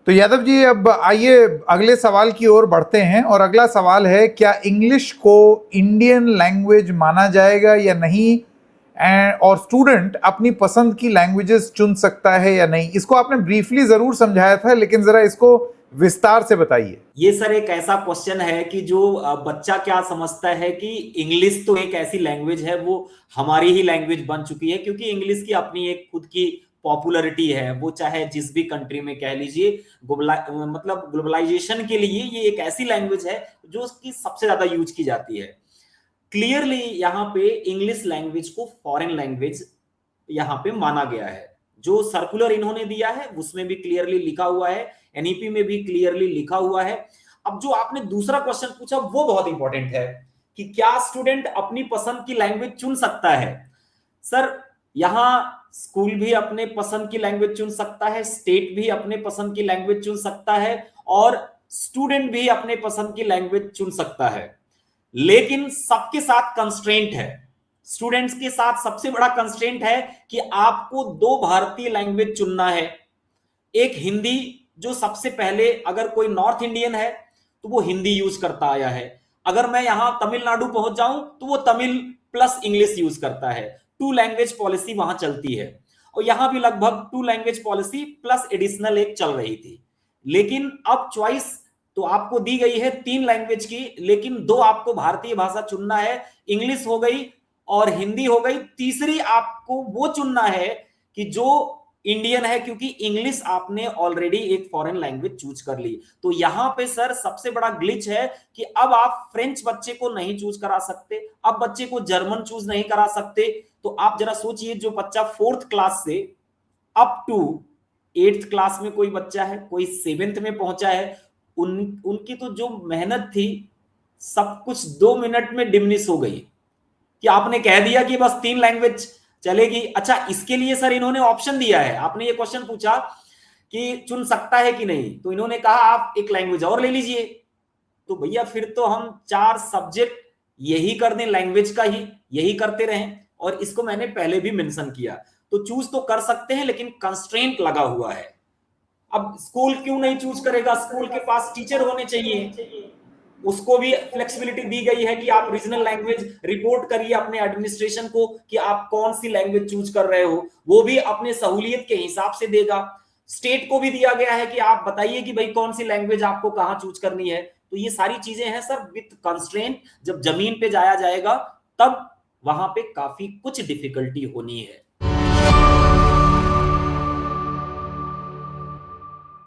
तो यादव जी, अब आइए अगले सवाल की ओर बढ़ते हैं। और अगला सवाल है, क्या इंग्लिश को इंडियन लैंग्वेज माना जाएगा या नहीं? और स्टूडेंट अपनी पसंद की लैंग्वेजेस चुन सकता है या नहीं? इसको आपने ब्रीफली जरूर समझाया था, लेकिन जरा इसको विस्तार से बताइए। ये सर एक ऐसा क्वेश्चन है कि जो बच्चा क्या समझता है कि इंग्लिश तो एक ऐसी लैंग्वेज है, वो हमारी ही लैंग्वेज बन चुकी है, क्योंकि इंग्लिश की अपनी एक खुद की पॉपुलैरिटी है। वो चाहे जिस भी कंट्री में कह लीजिए, मतलब ग्लोबलाइजेशन के लिए ये एक ऐसी लैंग्वेज है जो उसकी सबसे ज्यादा यूज की जाती है। क्लियरली यहाँ पे इंग्लिश लैंग्वेज को फॉरेन लैंग्वेज यहाँ पे माना गया है। जो सर्कुलर इन्होंने दिया है उसमें भी क्लियरली लिखा हुआ है, एनईपी में भी क्लियरली लिखा हुआ है। अब जो आपने दूसरा क्वेश्चन पूछा वो बहुत इंपॉर्टेंट है कि क्या स्टूडेंट अपनी पसंद की लैंग्वेज चुन सकता है। सर, यहां स्कूल भी अपने पसंद की लैंग्वेज चुन सकता है, स्टेट भी अपने पसंद की लैंग्वेज चुन सकता है, और स्टूडेंट भी अपने पसंद की लैंग्वेज चुन सकता है। लेकिन सबके साथ कंस्ट्रेंट है। स्टूडेंट्स के साथ सबसे बड़ा कंस्ट्रेंट है कि आपको दो भारतीय लैंग्वेज चुनना है। एक हिंदी, जो सबसे पहले अगर कोई नॉर्थ इंडियन है तो वो हिंदी यूज करता आया है। अगर मैं यहां तमिलनाडु पहुंच जाऊं तो वो तमिल प्लस इंग्लिश यूज करता है। टू लैंग्वेज पॉलिसी वहां चलती है, और यहां भी लगभग two language policy plus additional एक चल रही थी। लेकिन अब चॉइस तो आपको दी गई है तीन लैंग्वेज की, लेकिन दो आपको भारतीय भाषा चुनना है। इंग्लिश हो गई और हिंदी हो गई। तीसरी आपको वो चुनना है कि जो इंडियन है, क्योंकि इंग्लिश आपने ऑलरेडी एक फॉरेन लैंग्वेज चूज कर ली। तो यहां पे सर सबसे बड़ा ग्लिच है कि अब आप फ्रेंच बच्चे को नहीं चूज करा सकते, अब बच्चे को जर्मन चूज नहीं करा सकते। तो आप जरा सोचिए, जो बच्चा 4th क्लास से अप टू 8th क्लास में कोई बच्चा है, कोई 7th में पहुंचा है, उनकी तो जो मेहनत थी सब कुछ 2 मिनट में डिमिनिश हो गई कि आपने कह दिया कि बस तीन लैंग्वेज चलेगी। अच्छा, इसके लिए सर इन्होंने ऑप्शन दिया है। आपने ये क्वेश्चन पूछा कि चुन सकता है कि नहीं, तो इन्होंने कहा आप एक लैंग्वेज और ले लीजिए। तो भैया फिर तो हम 4 सब्जेक्ट यही कर दें, लैंग्वेज का ही यही करते रहें। और इसको मैंने पहले भी मेंशन किया। तो चूज तो कर सकते हैं, लेकिन कंस्ट्रेंट लगा हुआ है। अब स्कूल क्यों नहीं चूज करेगा? स्कूल के पास टीचर होने चाहिए, उसको भी फ्लेक्सिबिलिटी दी गई है कि आप रीजनल लैंग्वेज रिपोर्ट करिए अपने एडमिनिस्ट्रेशन को कि आप कौन सी लैंग्वेज चूज कर रहे हो, वो भी अपने सहूलियत के हिसाब से देगा। स्टेट को भी दिया गया है कि आप बताइए कि भाई कौन सी लैंग्वेज आपको कहां चूज करनी है। तो ये सारी चीजें हैं सर विद कंस्ट्रेंट। जब जमीन पे जाया जाएगा तब वहां पे काफी कुछ डिफिकल्टी होनी है।